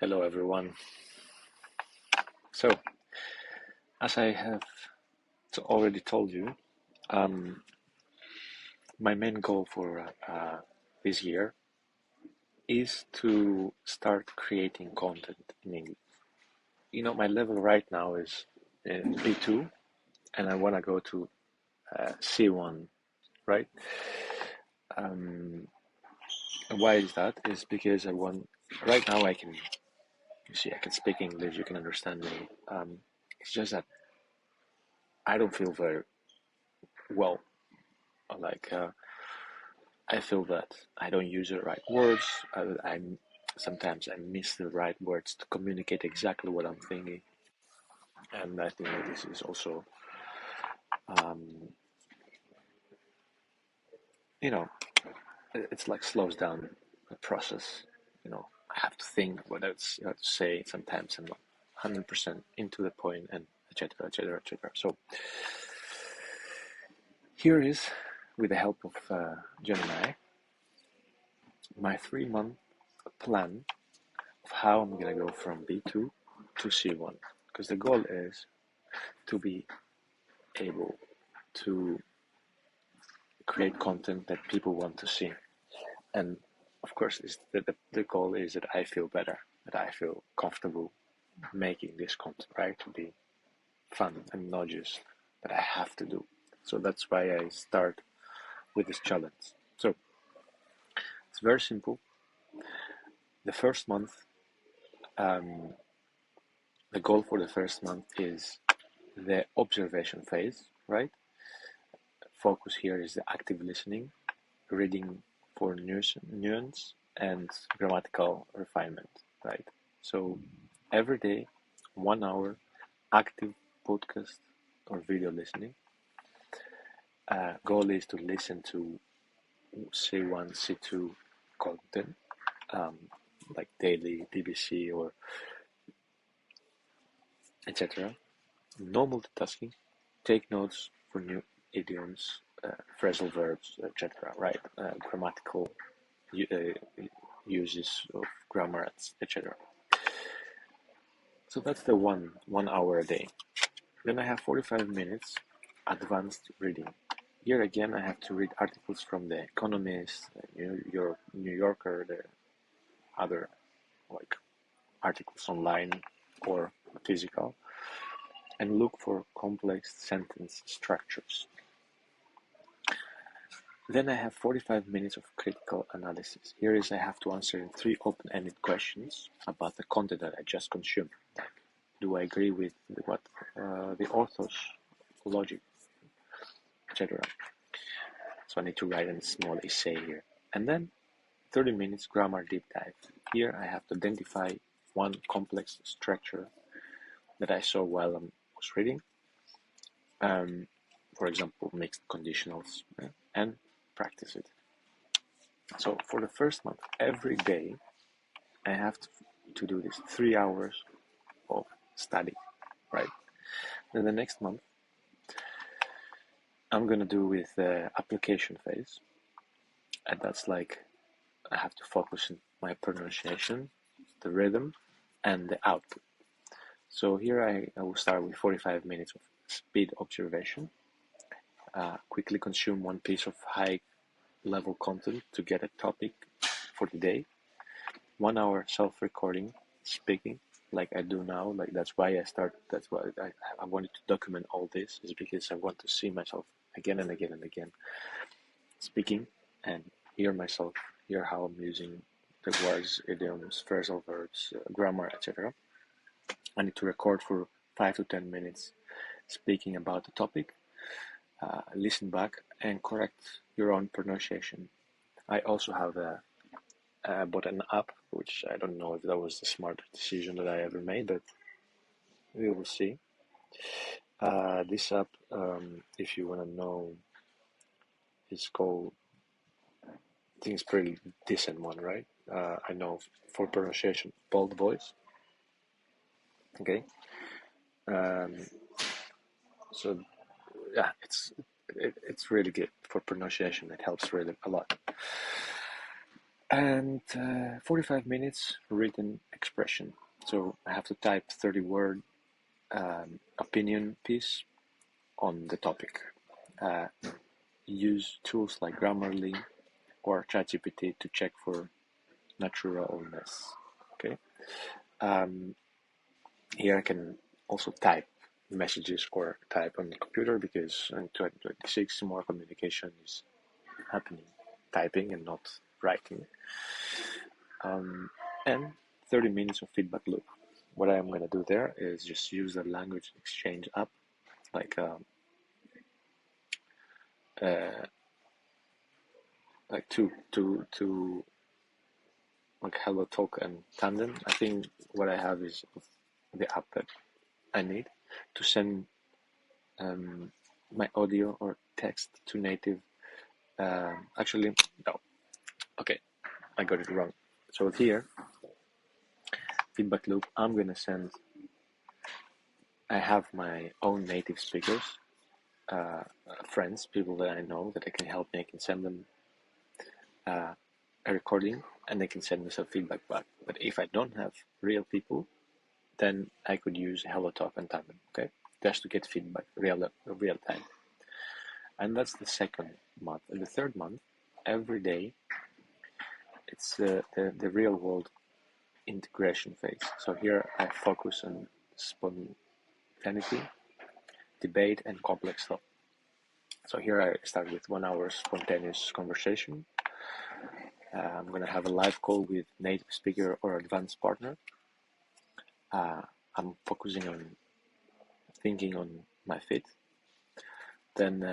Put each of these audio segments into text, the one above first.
Hello, everyone. So, as I have already told you, um, my main goal for this year is to start creating content in English. My level right now is B2, and I want to go to C1, right? Um, and why is that? Is because I want. Right now, I can speak English. You can understand me. It's just that I don't feel very well. Like I feel that I don't use the right words. Sometimes I miss the right words to communicate exactly what I'm thinking, and I think that this is also, um, you know, it's like slows down the process. I have to think what else you have to say. Sometimes I'm not 100% into the point, and etc. etc. etc. So here is, with the help of Gemini, my 3 month plan of how I'm gonna go from B2 to C1, because the goal is to be able to create content that people want to see. And of course, the goal is that I feel better, that I feel comfortable making this content, right? To be fun and not just that I have to do. So that's why I start with this challenge. So it's very simple. The first month, um, the goal for the first month is the observation phase, right? Focus here is the active listening, reading for nuance and grammatical refinement, right? So every day, 1 hour active podcast or video listening. Goal is to listen to C1, C2 content, um, like daily BBC or etc. No multitasking. Take notes for new idioms, phrasal verbs, etc. Right? Grammatical uses of grammar, etc. So that's the 1 hour a day. Then I have 45 minutes advanced reading. Here again, I have to read articles from The Economist, New Yorker, the other like articles online or physical, and look for complex sentence structures. Then I have 45 minutes of critical analysis. Here is I have to answer 3 open-ended questions about the content that I just consumed. Like, do I agree with what the author's logic, etc. So I need to write a small essay here. And then 30 minutes grammar deep dive. Here I have to identify one complex structure that I saw while I was reading. For example, mixed conditionals, and practice it. So for the first month, every day I have to do this 3 hours of study, right? Then the next month, I'm gonna do with the application phase, and that's like I have to focus on my pronunciation, the rhythm, and the output. So here I will start with 45 minutes of speed observation, quickly consume one piece of high level content to get a topic for the day, 1 hour self-recording, speaking like I do now, like that's why I wanted to document all this, is because I want to see myself again and again and again speaking and hear myself, hear how I'm using the words, idioms, phrasal verbs, grammar, etc. I need to record for 5 to 10 minutes speaking about the topic, listen back and correct your own pronunciation. I also have bought an app, which I don't know if that was the smartest decision that I ever made, but we will see. This app, if you want to know, is called, I think it's pretty decent one, right? I know for pronunciation, Bold Voice. Okay. Um, so yeah, it's really good for pronunciation. It helps really a lot. and 45 minutes written expression. So I have to type 30-word opinion piece on the topic. Use tools like Grammarly or ChatGPT to check for naturalness. Okay. Here I can also type messages or type on the computer, because in 2026 more communication is happening typing and not writing. And 30 minutes of feedback loop. What I am going to do there is just use the language exchange app, like like to like HelloTalk and Tandem. I think what I have is the app that I need to send my audio or text to native. Actually, no. Okay, I got it wrong. So here, feedback loop, I'm gonna send. I have my own native speakers, friends, people that I know that I can help me. I can send them a recording, and they can send me some feedback back. But if I don't have real people, then I could use HelloTalk and Tandem, okay, just to get feedback real time. And that's the second month. And the third month, every day, it's the real world integration phase. So here I focus on spontaneity, debate, and complex thought. So here I start with 1 hour spontaneous conversation. I'm going to have a live call with native speaker or advanced partner. I'm focusing on thinking on my fit. Then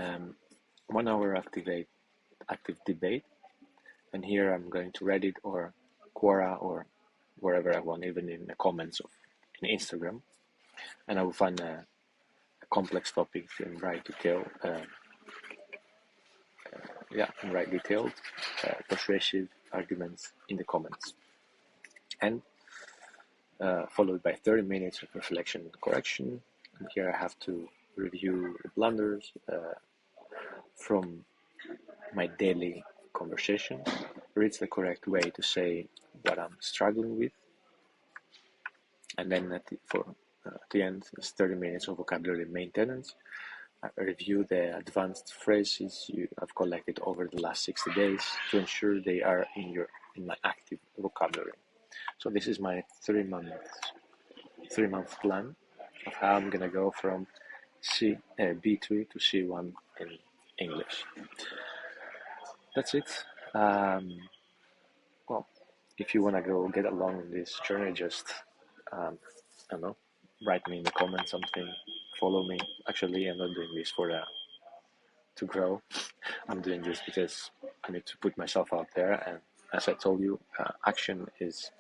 1 hour active debate. And here I'm going to Reddit or Quora or wherever I want, even in the comments in Instagram. And I will find a complex topic in right detail. Detailed, persuasive arguments in the comments. And followed by 30 minutes of reflection and correction. And here I have to review the blunders from my daily conversation, read the correct way to say what I'm struggling with, and then at the end, it's 30 minutes of vocabulary maintenance. I review the advanced phrases you have collected over the last 60 days to ensure they are in my active vocabulary. So this is my 3-month plan of how I'm gonna go from B2 to C1 in English. That's it. Well, if you wanna go get along in this journey, just I don't know, write me in the comments something, follow me. Actually, I'm not doing this to grow. I'm doing this because I need to put myself out there, and as I told you, action is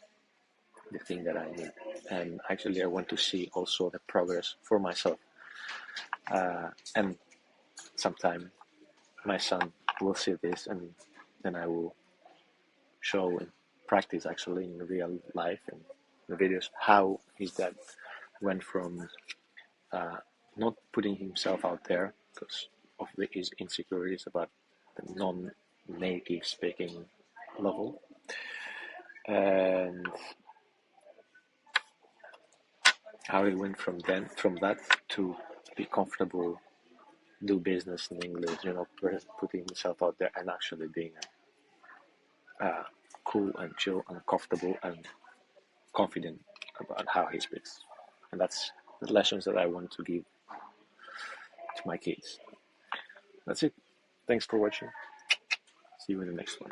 the thing that I need. And actually, I want to see also the progress for myself. And sometime my son will see this, and then I will show in practice, actually in real life and the videos, how his dad went from not putting himself out there because of his insecurities about the non-native speaking level, and how he went from that to be comfortable, do business in English, putting himself out there and actually being cool and chill and comfortable and confident about how he speaks. And that's the lessons that I want to give to my kids. That's it. Thanks for watching. See you in the next one.